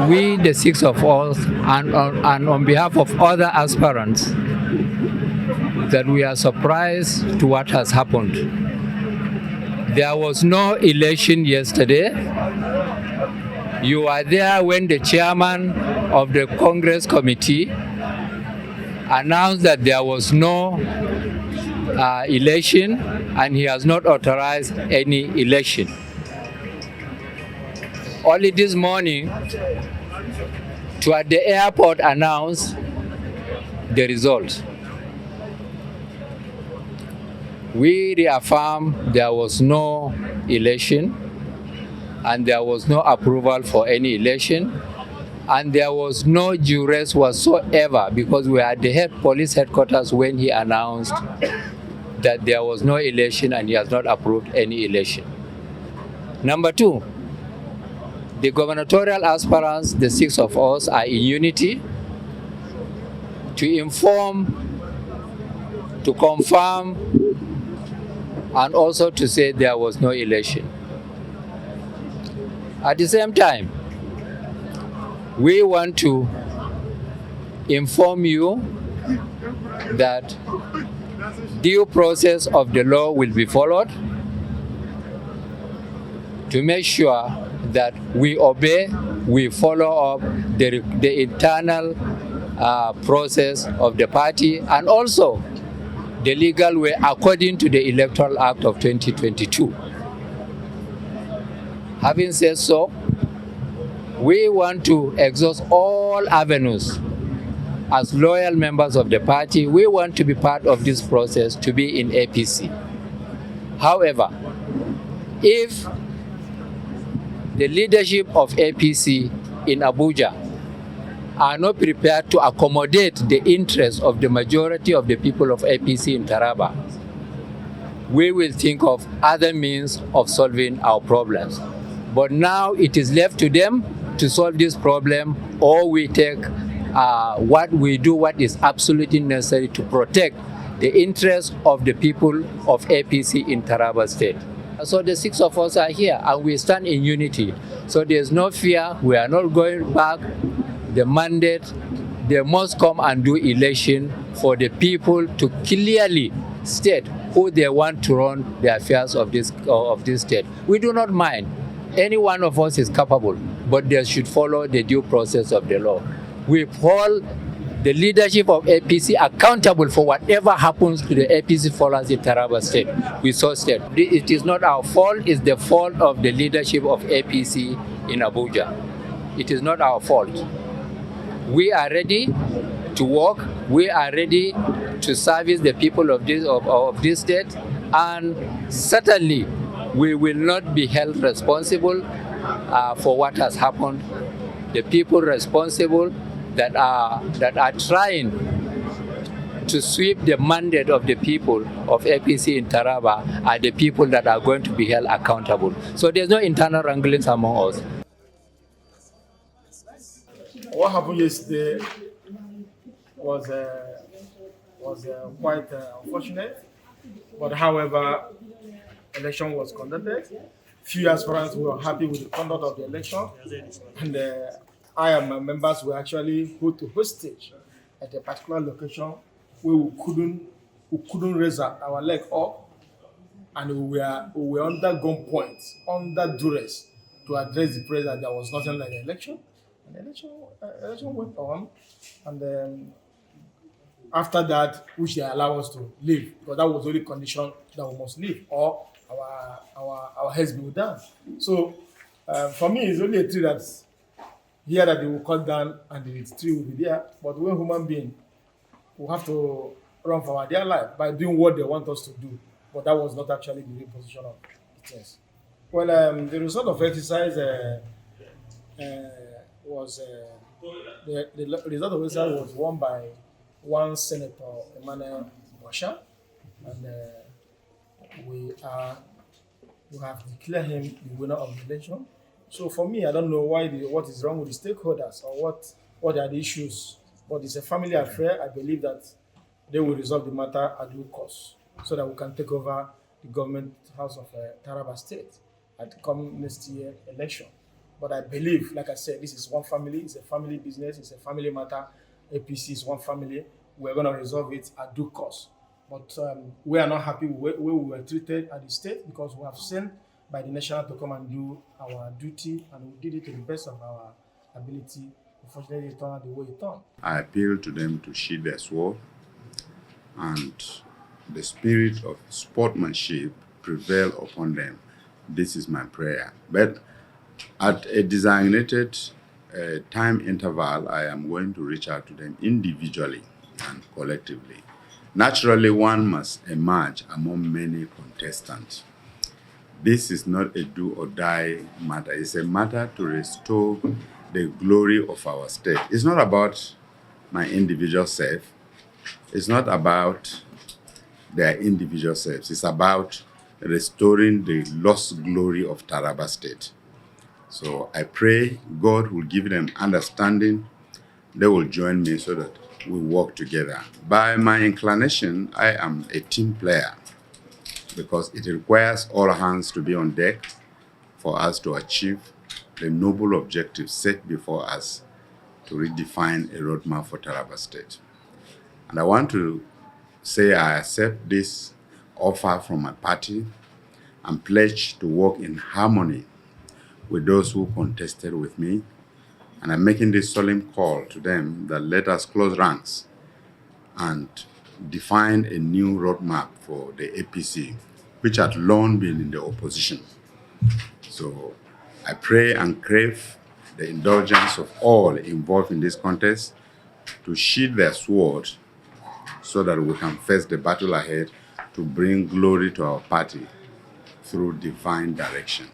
we, the six of us, and on behalf of other aspirants, that we are surprised to what has happened. There was no election yesterday. You are there when the chairman of the Congress committee announced that there was no election and he has not authorized any election. Only this morning, to at the airport announce the result. We reaffirm there was no election and there was no approval for any election and there was no duress whatsoever because we were at the police headquarters when he announced that there was no election and he has not approved any election. Number two, the gubernatorial aspirants, the six of us, are in unity to inform, to confirm, and also to say there was no election. At the same time, we want to inform you that due process of the law will be followed to make sure that we obey, we follow up the internal process of the party and also the legal way according to the Electoral Act of 2022. Having said so, we want to exhaust all avenues. As loyal members of the party, we want to be part of this process, to be in APC. However, if the leadership of APC in Abuja are not prepared to accommodate the interests of the majority of the people of APC in Taraba, we will think of other means of solving our problems. But now it is left to them to solve this problem, or we take what is absolutely necessary to protect the interests of the people of APC in Taraba State. So the six of us are here and we stand in unity. So there's no fear, we are not going back. The mandate, they must come and do election for the people to clearly state who they want to run the affairs of this state. We do not mind. Any one of us is capable, but they should follow the due process of the law. We hold the leadership of APC accountable for whatever happens to the APC followers in Taraba State. We so state. It is not our fault, it's the fault of the leadership of APC in Abuja. It is not our fault. We are ready to work, we are ready to service the people of this state, and certainly we will not be held responsible for what has happened. The people responsible that are trying to sweep the mandate of the people of APC in Taraba are the people that are going to be held accountable. So there's no internal wranglings among us. What happened yesterday was quite unfortunate, but however, election was conducted. Few aspirants were happy with the conduct of the election, and I and my members were actually put to hostage at a particular location where we couldn't raise our leg up, and we were under gunpoint, under duress, to address the prayer that there was nothing like the election. And the election went on, and after that, which they allow us to leave, because that was the only condition that we must leave, or our heads will down. So for me, it's only a tree that's here that they will cut down, and the tree will be there. But we human beings will have to run for our dear life by doing what they want us to do. But that was not actually the real position of things. Well, the result of exercise was the result of exercise was won by one Senator, Bwacha, and we have declared him the winner of the election. So for me, I don't know what is wrong with the stakeholders or what are the issues, but it's a family affair. I believe that they will resolve the matter at due course so that we can take over the government house of Taraba State at the coming next year election. But I believe, like I said, this is one family. It's a family business. It's a family matter. APC is one family. We're going to resolve it at due course. But we are not happy with where we were treated at the state, because we have sent by the national to come and do our duty, and we did it to the best of our ability. Unfortunately, it turned out the way it turned. I appeal to them to sheathe their sword and the spirit of sportsmanship prevail upon them. This is my prayer. But at a designated time interval, I am going to reach out to them individually and collectively. Naturally, one must emerge among many contestants. This is not a do or die matter. It's a matter to restore the glory of our state. It's not about my individual self. It's not about their individual selves. It's about restoring the lost glory of Taraba State. So I pray God will give them understanding. They will join me so that we work together. By my inclination, I am a team player, because it requires all hands to be on deck for us to achieve the noble objective set before us to redefine a roadmap for Taraba State. And I want to say I accept this offer from my party and pledge to work in harmony with those who contested with me. And I'm making this solemn call to them that let us close ranks and define a new roadmap for the APC, which had long been in the opposition. So I pray and crave the indulgence of all involved in this contest to sheathe their sword so that we can face the battle ahead to bring glory to our party through divine direction.